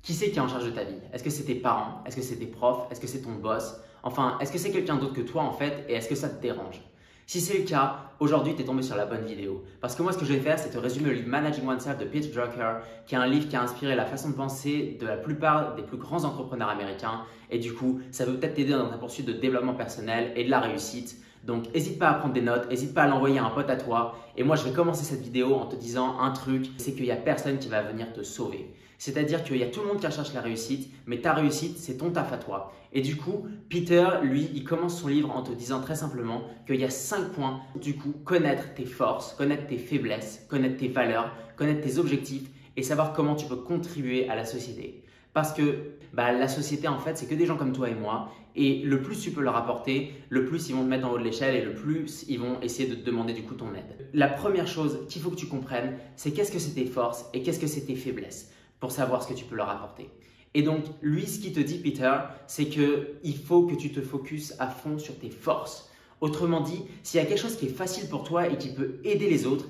Qui c'est qui est en charge de ta vie? Est-ce que c'est tes parents? Est-ce que c'est tes profs? Est-ce que c'est ton boss? Enfin, est-ce que c'est quelqu'un d'autre que toi en fait et est-ce que ça te dérange? Si c'est le cas, aujourd'hui tu es tombé sur la bonne vidéo. Parce que moi ce que je vais faire c'est te résumer le livre Managing Oneself de Peter Drucker, qui est un livre qui a inspiré la façon de penser de la plupart des plus grands entrepreneurs américains. Et du coup, ça peut peut-être t'aider dans ta poursuite de développement personnel et de la réussite. Donc n'hésite pas à prendre des notes, n'hésite pas à l'envoyer à un pote à toi. Et moi je vais commencer cette vidéo en te disant un truc, c'est qu'il n'y a personne qui va venir te sauver. C'est-à-dire qu'il y a tout le monde qui recherche la réussite, mais ta réussite, c'est ton taf à toi. Et du coup, Peter, lui, il commence son livre en te disant très simplement qu'il y a 5 points. Du coup, connaître tes forces, connaître tes faiblesses, connaître tes valeurs, connaître tes objectifs et savoir comment tu peux contribuer à la société. Parce que la société, en fait, c'est que des gens comme toi et moi. Et le plus tu peux leur apporter, le plus ils vont te mettre en haut de l'échelle et le plus ils vont essayer de te demander du coup ton aide. La première chose qu'il faut que tu comprennes, c'est qu'est-ce que c'est tes forces et qu'est-ce que c'est tes faiblesses pour savoir ce que tu peux leur apporter. Et donc, lui, ce qu'il te dit, Peter, c'est qu'il faut que tu te focuses à fond sur tes forces. Autrement dit, s'il y a quelque chose qui est facile pour toi et qui peut aider les autres,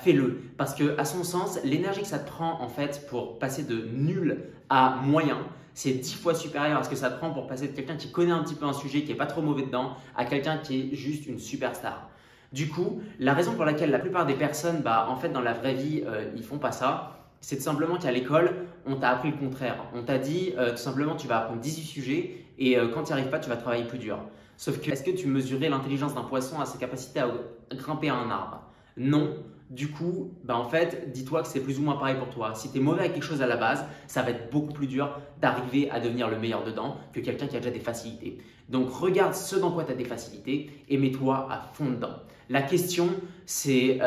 fais-le. Parce que, à son sens, l'énergie que ça te prend en fait pour passer de nul à moyen, c'est 10 fois supérieur à ce que ça te prend pour passer de quelqu'un qui connaît un petit peu un sujet, qui n'est pas trop mauvais dedans, à quelqu'un qui est juste une superstar. Du coup, la raison pour laquelle la plupart des personnes, en fait, dans la vraie vie, ils font pas ça, c'est tout simplement qu'à l'école, on t'a appris le contraire. On t'a dit tout simplement tu vas apprendre 18 sujets et quand tu n'y arrives pas, tu vas travailler plus dur. Sauf que, est-ce que tu mesurais l'intelligence d'un poisson à ses capacités à grimper à un arbre? Non. Du coup, en fait, dis-toi que c'est plus ou moins pareil pour toi. Si tu es mauvais à quelque chose à la base, ça va être beaucoup plus dur d'arriver à devenir le meilleur dedans que quelqu'un qui a déjà des facilités. Donc, regarde ce dans quoi tu as des facilités et mets-toi à fond dedans. La question, c'est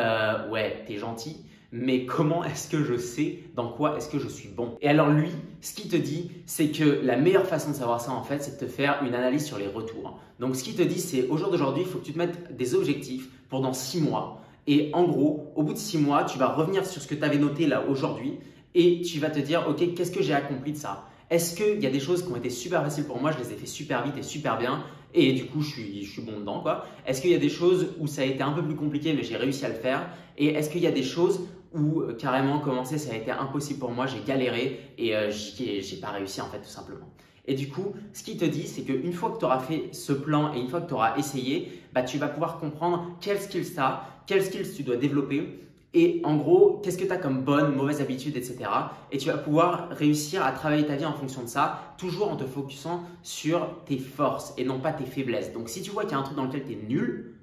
ouais, t'es gentil, mais comment est-ce que je sais dans quoi est-ce que je suis bon? Et alors lui, ce qu'il te dit, c'est que la meilleure façon de savoir ça en fait, c'est de te faire une analyse sur les retours. Donc ce qu'il te dit, c'est au jour d'aujourd'hui, il faut que tu te mettes des objectifs pour dans 6 mois. Et en gros, au bout de 6 mois, tu vas revenir sur ce que tu avais noté là aujourd'hui et tu vas te dire, ok, qu'est-ce que j'ai accompli de ça? Est-ce qu'il y a des choses qui ont été super faciles pour moi, je les ai fait super vite et super bien et du coup je suis bon dedans quoi. Est-ce qu'il y a des choses où ça a été un peu plus compliqué mais j'ai réussi à le faire? Et est-ce qu'il y a des choses où carrément commencer ça a été impossible pour moi, j'ai galéré et j'ai pas réussi en fait tout simplement. Et du coup, ce qu'il te dit, c'est qu'une fois que tu auras fait ce plan et une fois que tu auras essayé, tu vas pouvoir comprendre quels skills tu as, quels skills tu dois développer et en gros, qu'est-ce que tu as comme bonnes, mauvaises habitudes, etc. Et tu vas pouvoir réussir à travailler ta vie en fonction de ça, toujours en te focusant sur tes forces et non pas tes faiblesses. Donc si tu vois qu'il y a un truc dans lequel tu es nul,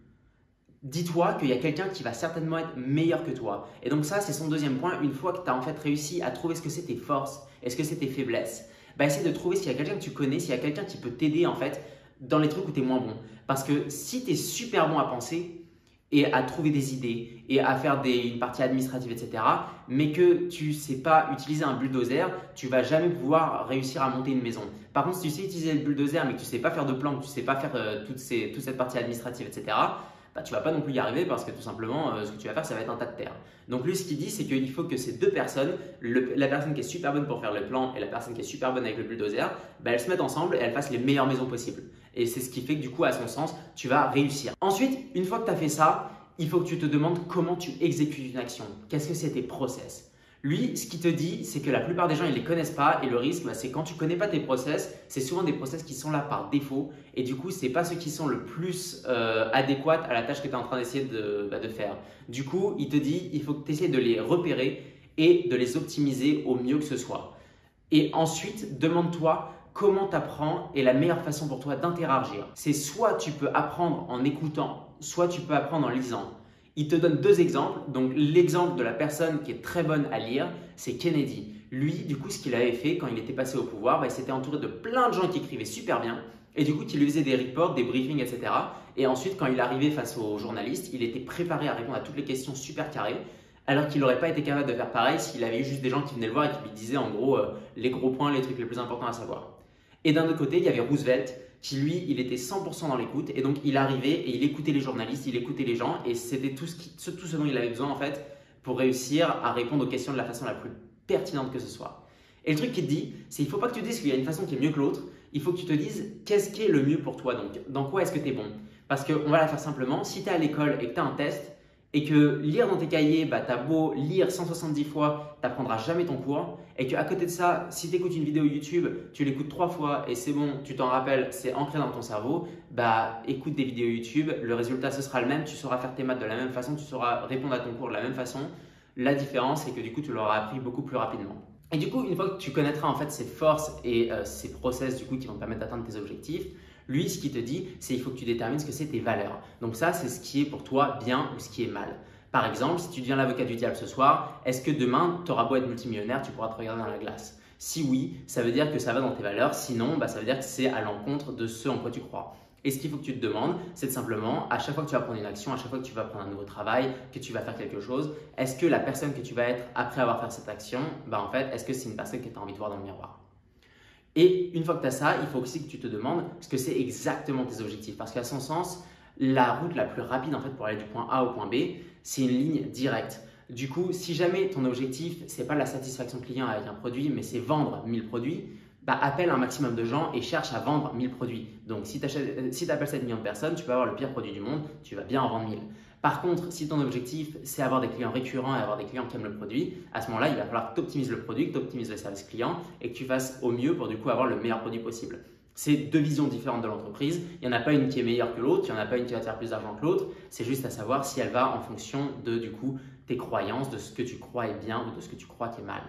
dis-toi qu'il y a quelqu'un qui va certainement être meilleur que toi. Et donc ça, c'est son deuxième point. Une fois que tu as en fait réussi à trouver ce que c'est tes forces et ce que c'est tes faiblesses, essaie de trouver s'il y a quelqu'un que tu connais, s'il y a quelqu'un qui peut t'aider en fait dans les trucs où tu es moins bon. Parce que si tu es super bon à penser et à trouver des idées et à faire une partie administrative, etc., mais que tu ne sais pas utiliser un bulldozer, tu ne vas jamais pouvoir réussir à monter une maison. Par contre, si tu sais utiliser le bulldozer mais que tu ne sais pas faire de plan, que tu ne sais pas faire toute cette partie administrative, etc., tu ne vas pas non plus y arriver parce que tout simplement, ce que tu vas faire, ça va être un tas de terre. Donc lui, ce qu'il dit, c'est qu'il faut que ces deux personnes, la personne qui est super bonne pour faire le plan et la personne qui est super bonne avec le bulldozer, elles se mettent ensemble et elles fassent les meilleures maisons possibles. Et c'est ce qui fait que du coup, à son sens, tu vas réussir. Ensuite, une fois que tu as fait ça, il faut que tu te demandes comment tu exécutes une action. Qu'est-ce que c'est tes process? Lui, ce qu'il te dit, c'est que la plupart des gens, ils ne les connaissent pas et le risque, c'est quand tu ne connais pas tes process, c'est souvent des process qui sont là par défaut et du coup, ce n'est pas ceux qui sont le plus adéquats à la tâche que tu es en train d'essayer de faire. Du coup, il te dit, il faut que tu essaies de les repérer et de les optimiser au mieux que ce soit. Et ensuite, demande-toi comment tu apprends et la meilleure façon pour toi d'interagir. C'est soit tu peux apprendre en écoutant, soit tu peux apprendre en lisant. Il te donne 2 exemples. Donc, l'exemple de la personne qui est très bonne à lire, c'est Kennedy. Lui, du coup, ce qu'il avait fait quand il était passé au pouvoir, il s'était entouré de plein de gens qui écrivaient super bien. Et du coup, il lui faisait des reports, des briefings, etc. Et ensuite, quand il arrivait face aux journalistes, il était préparé à répondre à toutes les questions super carrées. Alors qu'il n'aurait pas été capable de faire pareil s'il avait eu juste des gens qui venaient le voir et qui lui disaient en gros les gros points, les trucs les plus importants à savoir. Et d'un autre côté, il y avait Roosevelt qui lui, il était 100% dans l'écoute et donc il arrivait et il écoutait les journalistes, il écoutait les gens et c'était tout ce dont il avait besoin en fait pour réussir à répondre aux questions de la façon la plus pertinente que ce soit. Et le truc qu'il te dit, c'est qu'il ne faut pas que tu te dises qu'il y a une façon qui est mieux que l'autre, il faut que tu te dises qu'est-ce qui est le mieux pour toi, donc dans quoi est-ce que tu es bon. Parce qu'on va la faire simplement, si tu es à l'école et que tu as un test et que lire dans tes cahiers, bah, tu as beau lire 170 fois, tu n'apprendras jamais ton cours, et qu'à côté de ça, si tu écoutes une vidéo YouTube, tu l'écoutes 3 fois et c'est bon, tu t'en rappelles, c'est ancré dans ton cerveau, bah, écoute des vidéos YouTube, le résultat ce sera le même, tu sauras faire tes maths de la même façon, tu sauras répondre à ton cours de la même façon. La différence, c'est que du coup, tu l'auras appris beaucoup plus rapidement. Et du coup, une fois que tu connaîtras en fait ses forces et ses process du coup qui vont te permettre d'atteindre tes objectifs, lui, ce qu'il te dit, c'est qu'il faut que tu détermines ce que c'est tes valeurs. Donc ça, c'est ce qui est pour toi bien ou ce qui est mal. Par exemple, si tu deviens l'avocat du diable ce soir, est-ce que demain, tu auras beau être multimillionnaire, tu pourras te regarder dans la glace? Si oui, ça veut dire que ça va dans tes valeurs. Sinon, bah, ça veut dire que c'est à l'encontre de ce en quoi tu crois. Et ce qu'il faut que tu te demandes, c'est de simplement, à chaque fois que tu vas prendre une action, à chaque fois que tu vas prendre un nouveau travail, que tu vas faire quelque chose, est-ce que la personne que tu vas être après avoir fait cette action, bah, en fait, est-ce que c'est une personne que tu as envie de voir dans le miroir? Et une fois que tu as ça, il faut aussi que tu te demandes ce que c'est exactement tes objectifs. Parce qu'à son sens, la route la plus rapide en fait, pour aller du point A au point B, c'est une ligne directe. Du coup, si jamais ton objectif, ce n'est pas la satisfaction client avec un produit, mais c'est vendre 1000 produits, bah, appelle un maximum de gens et cherche à vendre 1000 produits. Donc, si tu appelles 7 millions de personnes, tu peux avoir le pire produit du monde, tu vas bien en vendre 1000. Par contre, si ton objectif, c'est avoir des clients récurrents et avoir des clients qui aiment le produit, à ce moment-là, il va falloir que tu optimises le produit, que tu optimises le service client et que tu fasses au mieux pour du coup avoir le meilleur produit possible. C'est deux visions différentes de l'entreprise. Il n'y en a pas une qui est meilleure que l'autre, il n'y en a pas une qui va te faire plus d'argent que l'autre. C'est juste à savoir si elle va en fonction de du coup tes croyances, de ce que tu crois est bien ou de ce que tu crois qui est mal.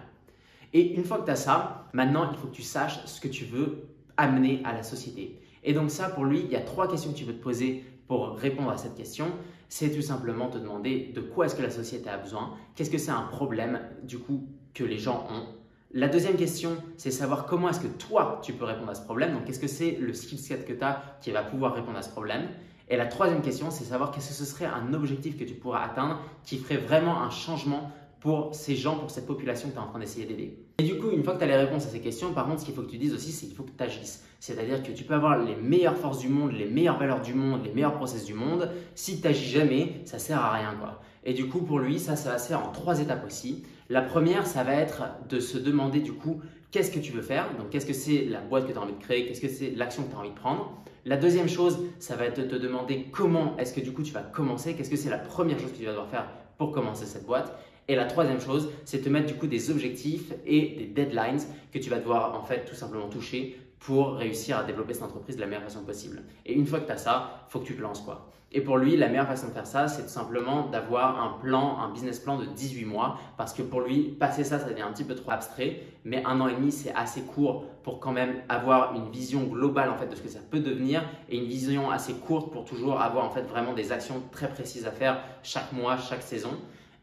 Et une fois que tu as ça, maintenant, il faut que tu saches ce que tu veux amener à la société. Et donc ça, pour lui, il y a 3 questions que tu veux te poser pour répondre à cette question. C'est tout simplement te demander de quoi est-ce que la société a besoin, qu'est-ce que c'est un problème du coup que les gens ont. La deuxième question, c'est savoir comment est-ce que toi, tu peux répondre à ce problème. Donc, qu'est-ce que c'est le skill set que tu as qui va pouvoir répondre à ce problème. Et la troisième question, c'est savoir qu'est-ce que ce serait un objectif que tu pourras atteindre qui ferait vraiment un changement pour ces gens, pour cette population que tu es en train d'essayer d'aider. Et du coup, une fois que tu as les réponses à ces questions, par contre, ce qu'il faut que tu dises aussi, c'est qu'il faut que tu agisses. C'est-à-dire que tu peux avoir les meilleures forces du monde, les meilleures valeurs du monde, les meilleurs process du monde. Si tu n'agis jamais, ça ne sert à rien, quoi. Et du coup, pour lui, ça va se faire en 3 étapes aussi. La première, ça va être de se demander du coup, qu'est-ce que tu veux faire? Donc, qu'est-ce que c'est la boîte que tu as envie de créer? Qu'est-ce que c'est l'action que tu as envie de prendre? La deuxième chose, ça va être de te demander comment est-ce que du coup tu vas commencer? Qu'est-ce que c'est la première chose que tu vas devoir faire pour commencer cette boîte? Et la troisième chose, c'est te mettre du coup des objectifs et des deadlines que tu vas devoir en fait tout simplement toucher pour réussir à développer cette entreprise de la meilleure façon possible. Et une fois que tu as ça, il faut que tu te lances quoi. Et pour lui, la meilleure façon de faire ça, c'est tout simplement d'avoir un plan, un business plan de 18 mois parce que pour lui, passer ça, ça devient un petit peu trop abstrait, mais 1 an et demi, c'est assez court pour quand même avoir une vision globale en fait de ce que ça peut devenir et une vision assez courte pour toujours avoir en fait vraiment des actions très précises à faire chaque mois, chaque saison.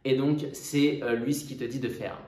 Et donc, c'est lui ce qu'il te dit de faire.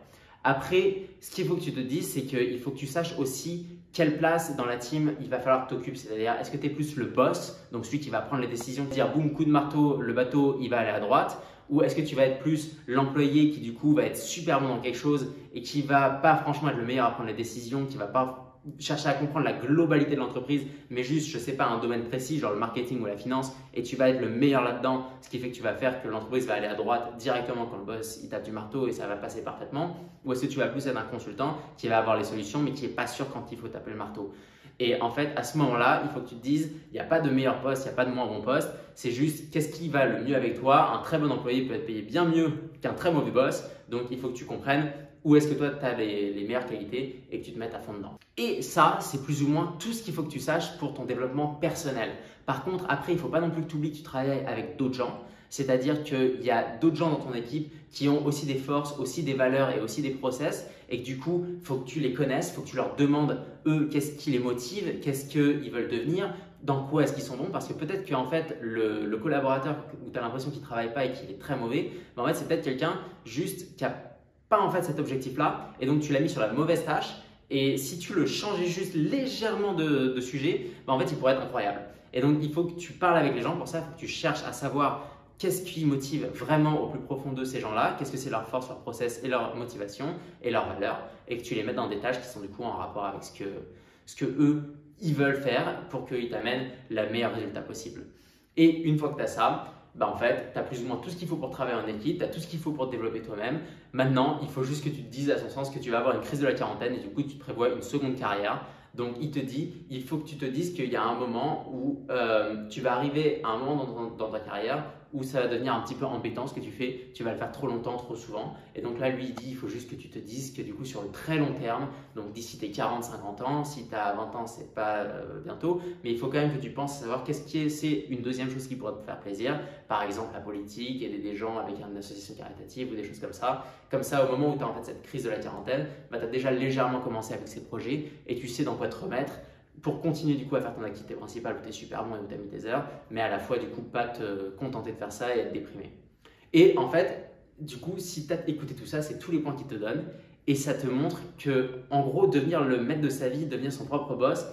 Après, ce qu'il faut que tu te dises, c'est qu'il faut que tu saches aussi quelle place dans la team il va falloir que tu t'occupes. C'est-à-dire, est-ce que tu es plus le boss, donc celui qui va prendre les décisions, dire boum, coup de marteau, le bateau, il va aller à droite, ou est-ce que tu vas être plus l'employé qui du coup va être super bon dans quelque chose et qui va pas franchement être le meilleur à prendre les décisions, qui va pas chercher à comprendre la globalité de l'entreprise, mais juste, je sais pas, un domaine précis, genre le marketing ou la finance, et tu vas être le meilleur là-dedans, ce qui fait que tu vas faire que l'entreprise va aller à droite directement quand le boss il tape du marteau et ça va passer parfaitement, ou est-ce que tu vas plus être un consultant qui va avoir les solutions mais qui n'est pas sûr quand il faut taper le marteau. Et en fait, à ce moment-là, il faut que tu te dises, il n'y a pas de meilleur poste, il n'y a pas de moins bon poste, c'est juste qu'est-ce qui va le mieux avec toi. Un très bon employé peut être payé bien mieux qu'un très mauvais boss, donc il faut que tu comprennes où est-ce que toi, tu as les meilleures qualités et que tu te mettes à fond dedans. Et ça, c'est plus ou moins tout ce qu'il faut que tu saches pour ton développement personnel. Par contre, après, il ne faut pas non plus que tu oublies que tu travailles avec d'autres gens. C'est-à-dire qu'il y a d'autres gens dans ton équipe qui ont aussi des forces, aussi des valeurs et aussi des process. Et que du coup, il faut que tu les connaisses, il faut que tu leur demandes, eux, qu'est-ce qui les motive, qu'est-ce qu'ils veulent devenir, dans quoi est-ce qu'ils sont bons. Parce que peut-être qu'en fait, le collaborateur où tu as l'impression qu'il ne travaille pas et qu'il est très mauvais, ben en fait, c'est peut-être quelqu'un juste qui a pas en fait cet objectif-là et donc tu l'as mis sur la mauvaise tâche et si tu le changeais juste légèrement de sujet, ben en fait il pourrait être incroyable. Et donc il faut que tu parles avec les gens, pour ça il faut que tu cherches à savoir qu'est-ce qui motive vraiment au plus profond de ces gens-là, qu'est-ce que c'est leur force, leur process et leur motivation et leurs valeurs et que tu les mettes dans des tâches qui sont du coup en rapport avec ce que eux ils veulent faire pour qu'ils t'amènent le meilleur résultat possible. Et une fois que tu as ça, bah en fait, tu as plus ou moins tout ce qu'il faut pour travailler en équipe, tu as tout ce qu'il faut pour te développer toi-même. Maintenant, il faut juste que tu te dises à son sens que tu vas avoir une crise de la quarantaine et du coup, tu te prévois une seconde carrière. Donc, il te dit, il faut que tu te dises qu'il y a un moment où tu vas arriver à un moment dans ta carrière où ça va devenir un petit peu embêtant ce que tu fais, tu vas le faire trop longtemps, trop souvent. Et donc là, lui, il dit, il faut juste que tu te dises que du coup, sur le très long terme, donc d'ici tes 40, 50 ans, si tu as 20 ans, c'est pas bientôt, mais il faut quand même que tu penses à savoir c'est une deuxième chose qui pourrait te faire plaisir, par exemple la politique, aider des gens avec une association caritative ou des choses comme ça. Comme ça, au moment où tu as en fait cette crise de la quarantaine, bah, tu as déjà légèrement commencé avec ces projets et tu sais dans quoi te remettre pour continuer du coup à faire ton activité principale où tu es super bon et où tu as mis tes heures, mais à la fois du coup pas te contenter de faire ça et être déprimé. Et en fait, du coup, si tu as écouté tout ça, c'est tous les points qu'il te donne et ça te montre que, en gros, devenir le maître de sa vie, devenir son propre boss,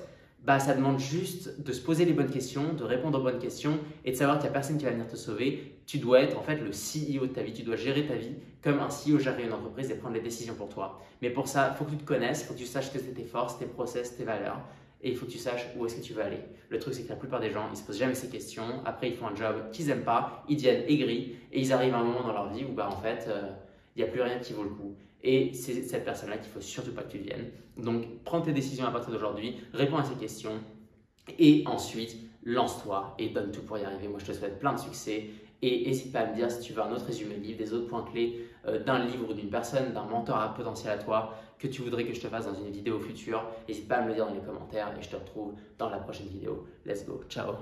bah, ça demande juste de se poser les bonnes questions, de répondre aux bonnes questions et de savoir qu'il n'y a personne qui va venir te sauver. Tu dois être en fait le CEO de ta vie, tu dois gérer ta vie comme un CEO gérerait une entreprise et prendre les décisions pour toi. Mais pour ça, il faut que tu te connaisses, il faut que tu saches que c'est tes forces, tes process, tes valeurs et il faut que tu saches où est-ce que tu veux aller. Le truc, c'est que la plupart des gens, ils se posent jamais ces questions. Après, ils font un job qu'ils n'aiment pas, ils deviennent aigris et ils arrivent à un moment dans leur vie où bah, en fait, il n'y a plus rien qui vaut le coup. Et c'est cette personne-là qu'il ne faut surtout pas que tu deviennes. Donc, prends tes décisions à partir d'aujourd'hui, réponds à ces questions et ensuite, lance-toi et donne tout pour y arriver. Moi, je te souhaite plein de succès et n'hésite pas à me dire si tu veux un autre résumé de livre, des autres points clés d'un livre ou d'une personne, d'un mentor potentiel à toi que tu voudrais que je te fasse dans une vidéo future. N'hésite pas à me le dire dans les commentaires et je te retrouve dans la prochaine vidéo. Let's go, ciao!